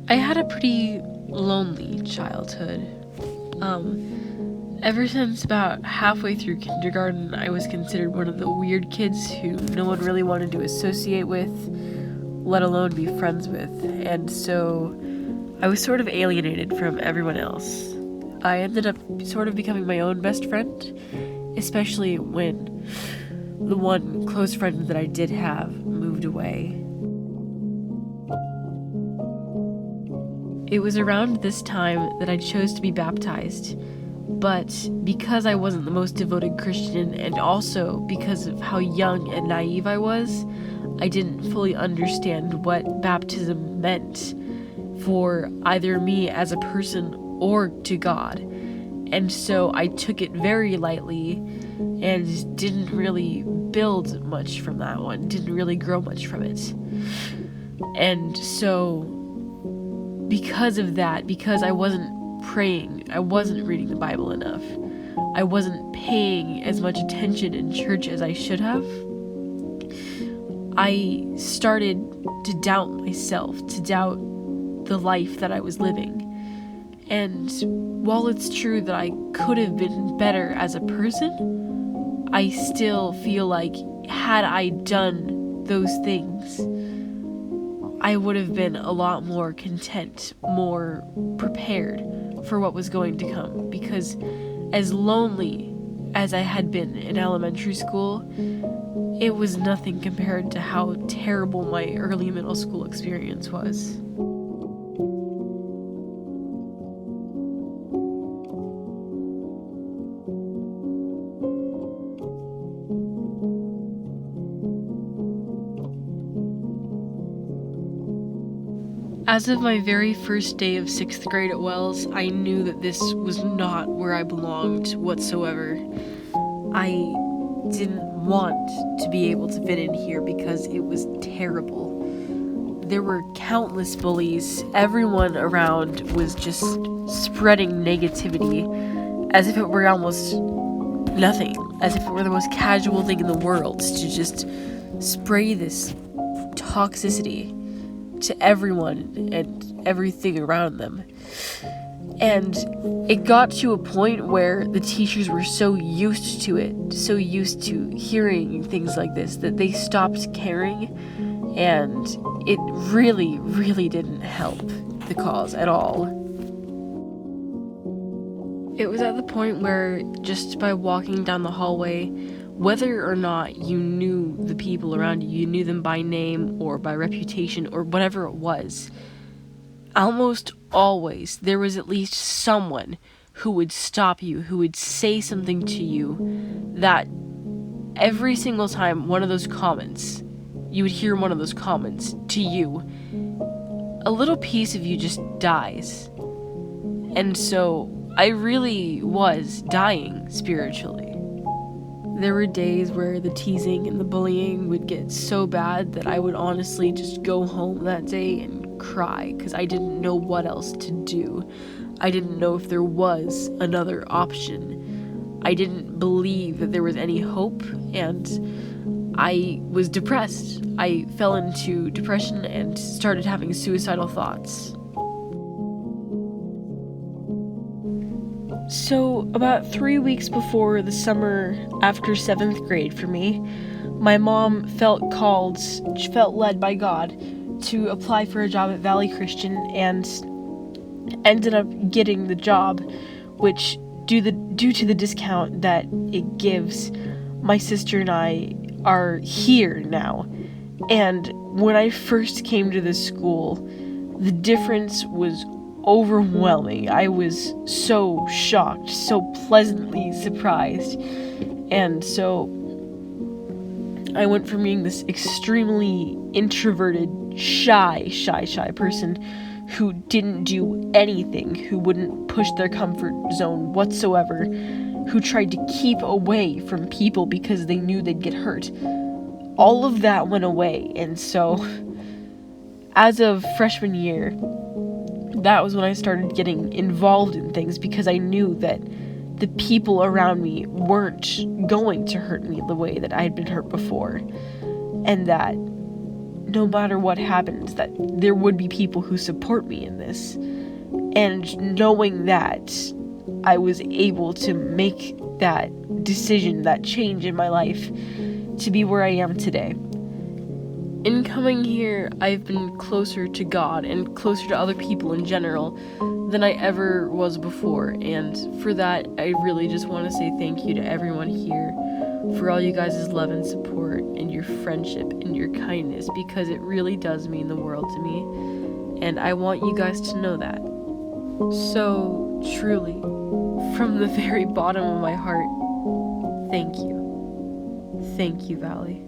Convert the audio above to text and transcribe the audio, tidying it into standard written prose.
I had a pretty lonely childhood. Ever since about halfway through kindergarten, I was considered one of the weird kids who no one really wanted to associate with, let alone be friends with, and so I was sort of alienated from everyone else. I ended up sort of becoming my own best friend, especially when the one close friend that I did have moved away. It was around this time that I chose to be baptized, but because I wasn't the most devoted Christian and also because of how young and naive I was, I didn't fully understand what baptism meant for either me as a person or to God. And so I took it very lightly and didn't really build much from that one, didn't really grow much from it. And so because of that, because I wasn't praying, I wasn't reading the Bible enough, I wasn't paying as much attention in church as I should have, I started to doubt myself, to doubt the life that I was living. And while it's true that I could have been better as a person, I still feel like had I done those things, I would have been a lot more content, more prepared for what was going to come. Because as lonely as I had been in elementary school, it was nothing compared to how terrible my early middle school experience was. As of my very first day of 6th grade at Wells, I knew that this was not where I belonged whatsoever. I didn't want to be able to fit in here because it was terrible. There were countless bullies. Everyone around was just spreading negativity as if it were almost nothing, as if it were the most casual thing in the world to just spray this toxicity to everyone and everything around them. And it got to a point where the teachers were so used to it, so used to hearing things like this, that they stopped caring, and it really, really didn't help the cause at all. It was at the point where just by walking down the hallway, whether or not you knew the people around you, you knew them by name or by reputation or whatever it was, almost always there was at least someone who would stop you, who would say something to you that every single time you would hear one of those comments to you, a little piece of you just dies. And so I really was dying spiritually. There were days where the teasing and the bullying would get so bad that I would honestly just go home that day and cry because I didn't know what else to do. I didn't know if there was another option. I didn't believe that there was any hope, and I was depressed. I fell into depression and started having suicidal thoughts. So, about 3 weeks before the summer after 7th grade for me, my mom felt led by God to apply for a job at Valley Christian and ended up getting the job, which, due to the discount that it gives, my sister and I are here now. And when I first came to this school, the difference was overwhelming. I was so shocked, so pleasantly surprised. And so I went from being this extremely introverted, shy person who didn't do anything, who wouldn't push their comfort zone whatsoever, who tried to keep away from people because they knew they'd get hurt. All of that went away. And so as of freshman year, that was when I started getting involved in things because I knew that the people around me weren't going to hurt me the way that I had been hurt before. And that no matter what happens, that there would be people who support me in this. And knowing that, I was able to make that decision, that change in my life to be where I am today. In coming here, I've been closer to God and closer to other people in general than I ever was before, and for that, I really just want to say thank you to everyone here for all you guys' love and support and your friendship and your kindness, because it really does mean the world to me, and I want you guys to know that. So, truly, from the very bottom of my heart, thank you. Thank you, Valley.